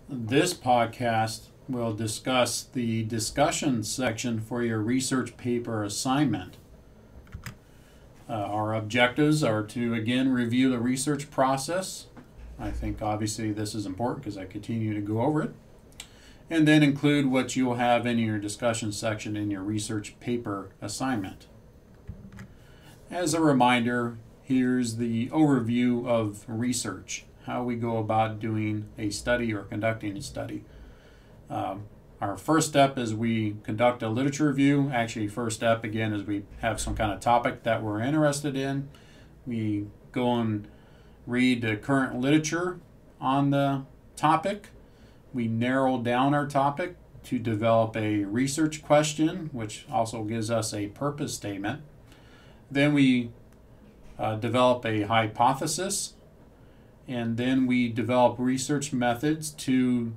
This podcast will discuss the discussion section for your research paper assignment. Our objectives are to again review the research process. I think obviously this is important because I continue to go over it. And then include what you'll have in your discussion section in your research paper assignment. As a reminder, here's the overview of research, how we go about doing a study or conducting a study. Our first step is we conduct a literature review. Actually, first step again is we have some kind of topic that we're interested in. We go and read the current literature on the topic. We narrow down our topic to develop a research question, which also gives us a purpose statement. Then we develop a hypothesis, and then we develop research methods to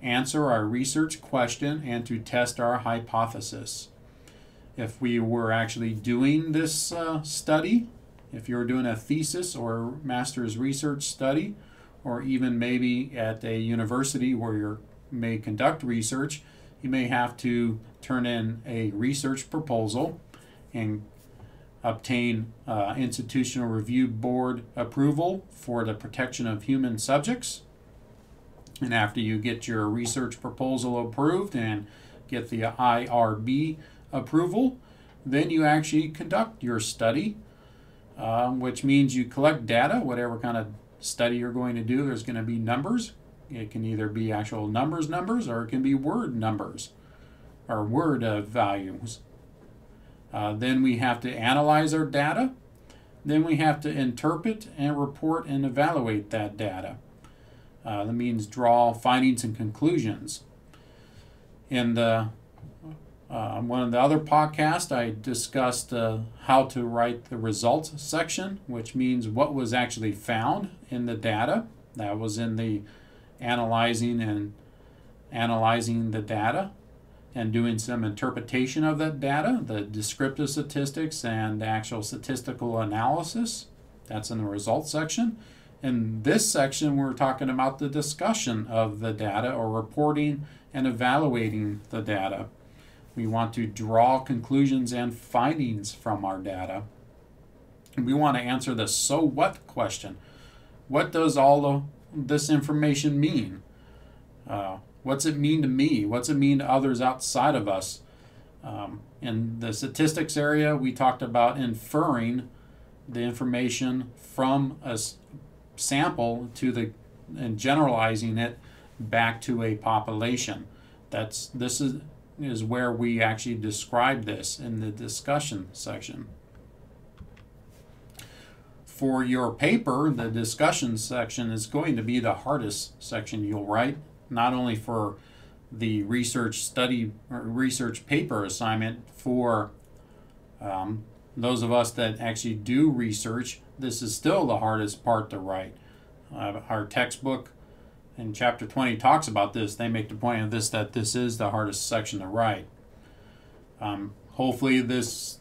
answer our research question and to test our hypothesis. If we were actually doing this study, if you're doing a thesis or master's research study, or even maybe at a university where you may conduct research, you may have to turn in a research proposal and obtain institutional review board approval for the protection of human subjects. And after you get your research proposal approved and get the IRB approval, then you actually conduct your study, which means you collect data, whatever kind of study you're going to do. There's going to be numbers. It can either be actual numbers, or it can be word numbers or word values. Then we have to analyze our data. Then we have to interpret and report and evaluate that data. That means draw findings and conclusions. In the one of the other podcasts, I discussed how to write the results section, which means what was actually found in the data. That was in the analyzing the data and doing some interpretation of that data, the descriptive statistics and the actual statistical analysis. That's in the results section. In this section, we're talking about the discussion of the data or reporting and evaluating the data. We want to draw conclusions and findings from our data. We want to answer the so what question. What does all of this information mean? What's it mean to me? What's it mean to others outside of us? In the statistics area, we talked about inferring the information from a sample and generalizing it back to a population. This is where we actually describe this in the discussion section. For your paper, the discussion section is going to be the hardest section you'll write, not only for the research study or research paper assignment. For those of us that actually do research, this is still the hardest part to write. Our textbook in chapter 20 talks about this. They make the point of this, that this is the hardest section to write. Hopefully this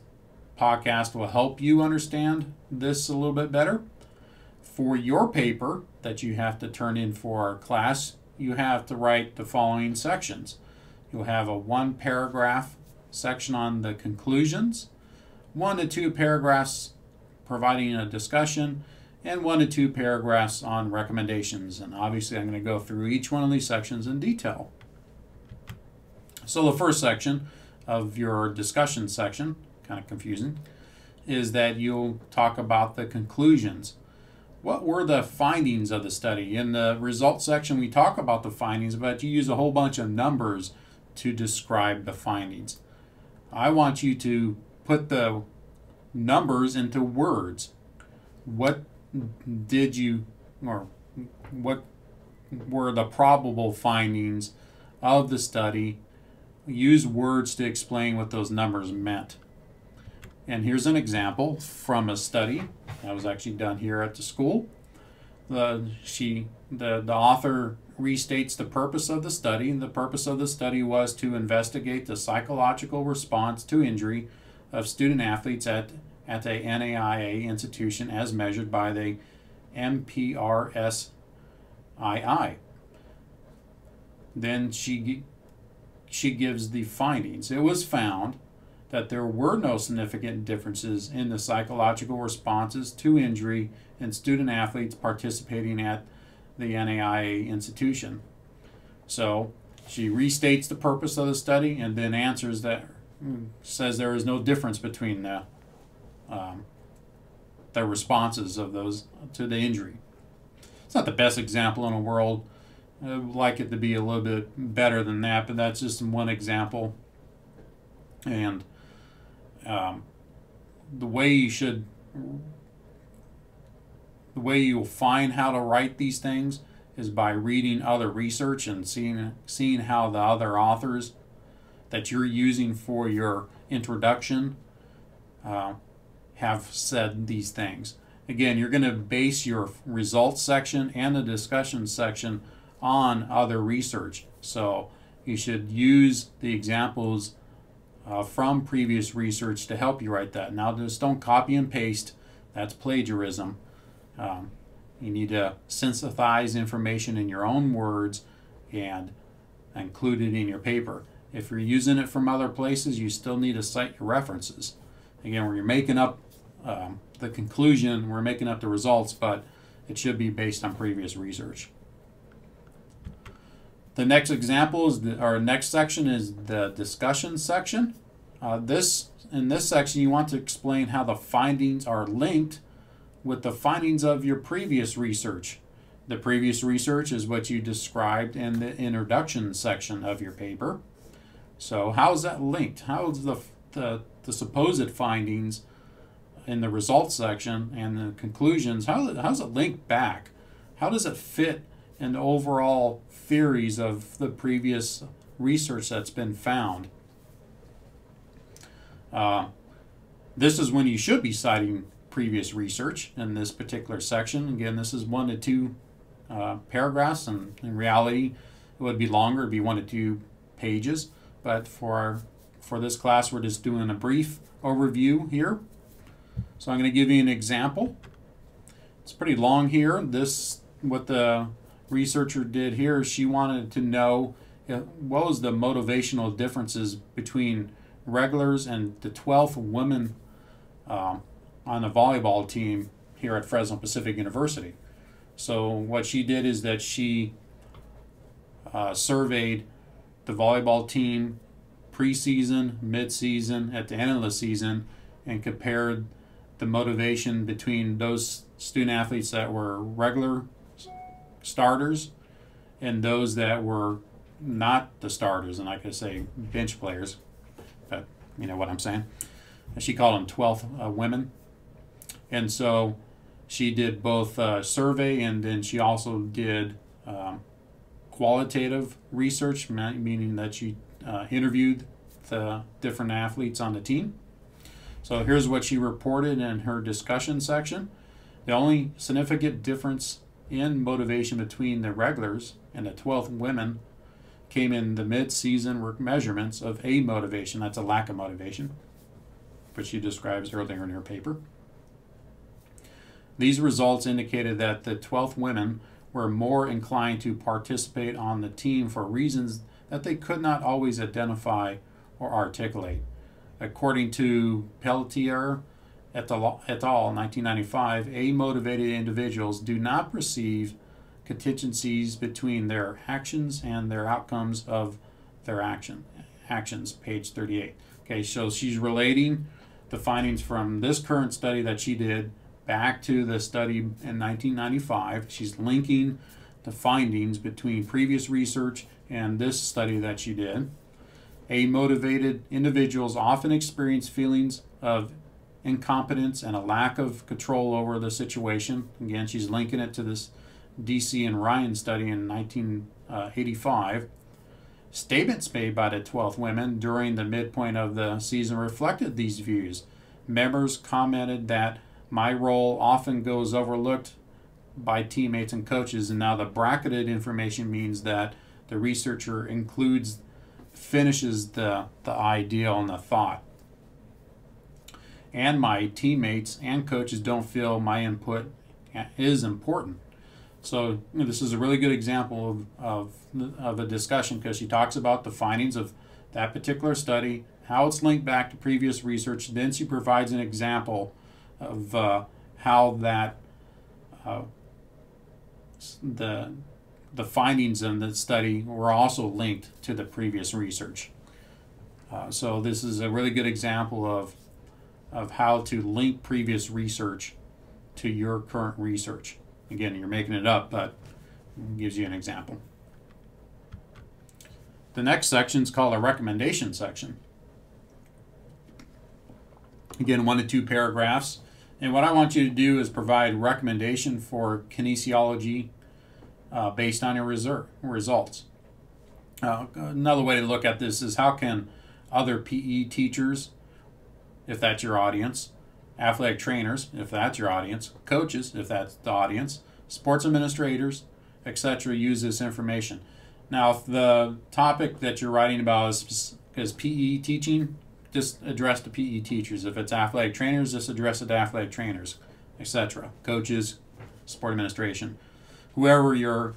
podcast will help you understand this a little bit better. For your paper that you have to turn in for our class, you have to write the following sections. You'll have a 1-paragraph section on the conclusions, 1 to 2 paragraphs providing a discussion, and 1 to 2 paragraphs on recommendations. And obviously I'm going to go through each one of these sections in detail. So the first section of your discussion section, kind of confusing, is that you'll talk about the conclusions. What were the findings of the study? In the results section, we talk about the findings, but you use a whole bunch of numbers to describe the findings. I want you to put the numbers into words. What were the probable findings of the study? Use words to explain what those numbers meant. And here's an example from a study that was actually done here at the school. The author restates the purpose of the study. The purpose of the study was to investigate the psychological response to injury of student athletes at a NAIA institution as measured by the MPRSII. then she gives the findings. It was found that there were no significant differences in the psychological responses to injury in student athletes participating at the NAIA institution. So she restates the purpose of the study and then answers that, says there is no difference between the responses of those to the injury. It's not the best example in the world. I would like it to be a little bit better than that, but that's just one example. And the way you'll find how to write these things is by reading other research and seeing how the other authors that you're using for your introduction have said these things. Again, you're going to base your results section and the discussion section on other research. So you should use the examples from previous research to help you write that. Now just don't copy and paste. That's plagiarism. You need to synthesize information in your own words and include it in your paper. If you're using it from other places, you still need to cite your references. Again, when you're making up the conclusion, we're making up the results, but it should be based on previous research. The next example is our next section is the discussion section. In this section, you want to explain how the findings are linked with the findings of your previous research. The previous research is what you described in the introduction section of your paper. So how is that linked? How is the supposed findings in the results section and the conclusions, how does it link back? How does it fit in the overall theories of the previous research that's been found? This is when you should be citing previous research in this particular section. Again, this is 1 to 2 paragraphs, and in reality it would be longer, it'd be 1 to 2 pages, but for this class we're just doing a brief overview here. So I'm going to give you an example. It's pretty long here. What the researcher did here, she wanted to know what was the motivational differences between regulars and the 12th women on the volleyball team here at Fresno Pacific University. So what she did is that she surveyed the volleyball team preseason, mid-season, at the end of the season, and compared the motivation between those student athletes that were regular starters and those that were not the starters, and I could say bench players, but you know what I'm saying. She called them 12th women. And so she did both survey, and then she also did qualitative research, meaning that she interviewed the different athletes on the team. So here's what she reported in her discussion section. The only significant difference in motivation between the regulars and the 12th women came in the mid-season work measurements of amotivation. That's a lack of motivation, which she describes earlier in her paper. These results indicated that the 12th women were more inclined to participate on the team for reasons that they could not always identify or articulate. According to Pelletier et al. 1995, amotivated individuals do not perceive contingencies between their actions and their outcomes of their actions, page 38. Okay, so she's relating the findings from this current study that she did back to the study in 1995. She's linking the findings between previous research and this study that she did. Amotivated individuals often experience feelings of incompetence and a lack of control over the situation. Again, she's linking it to this DC and Ryan study in 1985. Statements made by the 12th women during the midpoint of the season reflected these views. Members commented that my role often goes overlooked by teammates and coaches, and now the bracketed information means that the researcher finishes the ideal and the thought. And my teammates and coaches don't feel my input is important. So this is a really good example of a discussion, because she talks about the findings of that particular study, how it's linked back to previous research. Then she provides an example of how that the findings in the study were also linked to the previous research. So this is a really good example of how to link previous research to your current research. Again, you're making it up, but it gives you an example. The next section is called a recommendation section. Again, 1 to 2 paragraphs. And what I want you to do is provide recommendation for kinesiology based on your results. Another way to look at this is, how can other PE teachers, if that's your audience, athletic trainers, if that's your audience, coaches, if that's the audience, sports administrators, etc., use this information. Now, if the topic that you're writing about is PE teaching, just address the PE teachers. If it's athletic trainers, just address it to athletic trainers, etc. Coaches, sport administration. Whoever your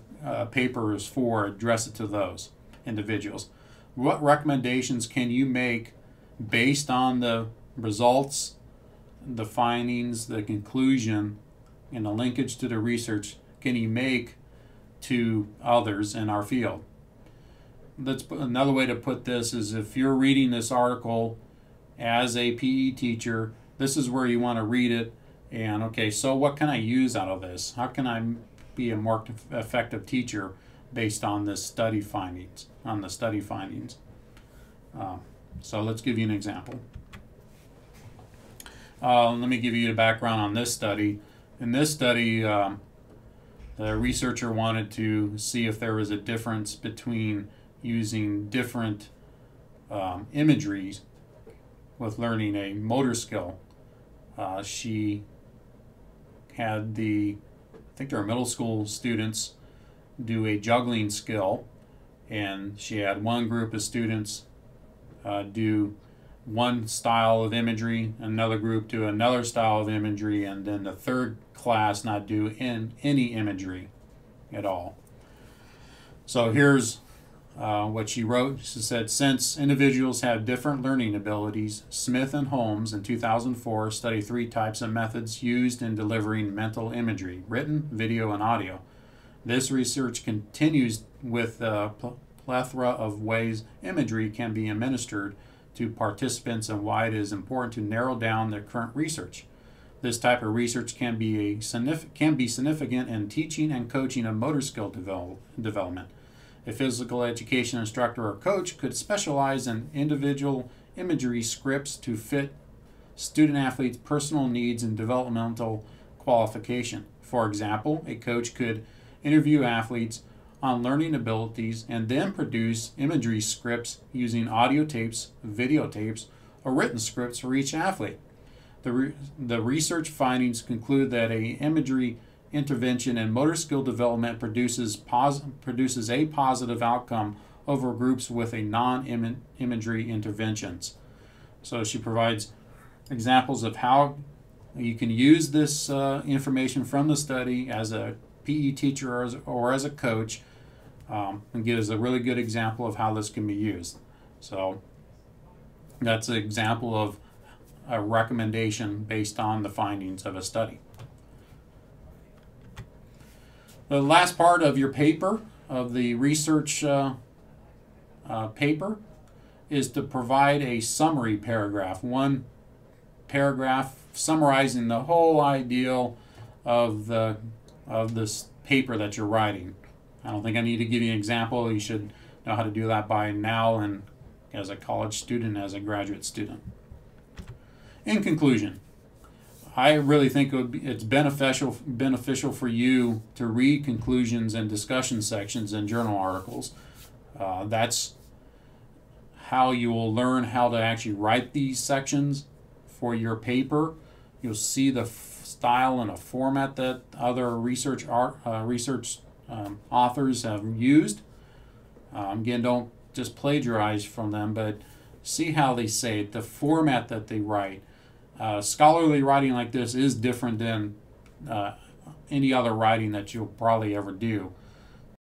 paper is for, address it to those individuals. What recommendations can you make based on the results, the findings, the conclusion, and the linkage to the research can you make to others in our field? Another way to put this is, if you're reading this article as a PE teacher, this is where you want to read it. And okay, so what can I use out of this? How can I be a more effective teacher based on this study findings? So let's give you an example. Let me give you a background on this study. In this study, the researcher wanted to see if there was a difference between using different imageries with learning a motor skill. She had I think they were middle school students, do a juggling skill, and she had one group of students do one style of imagery, another group do another style of imagery, and then the third class not do any imagery at all. So here's what she wrote. She said, since individuals have different learning abilities, Smith and Holmes in 2004 studied 3 types of methods used in delivering mental imagery: written, video, and audio. This research continues with a plethora of ways imagery can be administered to participants and why it is important to narrow down their current research. This type of research can be significant in teaching and coaching of motor skill development. A physical education instructor or coach could specialize in individual imagery scripts to fit student athletes' personal needs and developmental qualification. For example, a coach could interview athletes on learning abilities and then produce imagery scripts using audio tapes, videotapes, or written scripts for each athlete. The research findings conclude that a imagery intervention in motor skill development produces a positive outcome over groups with a non-imagery interventions. So she provides examples of how you can use this information from the study as a PE teacher or as a coach, and gives a really good example of how this can be used. So that's an example of a recommendation based on the findings of a study. The last part of your paper, of the research paper, is to provide a summary paragraph. One paragraph summarizing the whole ideal of this paper that you're writing. I don't think I need to give you an example. You should know how to do that by now, and as a college student, as a graduate student. In conclusion, I really think it's beneficial for you to read conclusions and discussion sections in journal articles. That's how you will learn how to actually write these sections for your paper. You'll see the style and a format that other research authors have used. Again, don't just plagiarize from them, but see how they say it, the format that they write. Scholarly writing like this is different than any other writing that you'll probably ever do.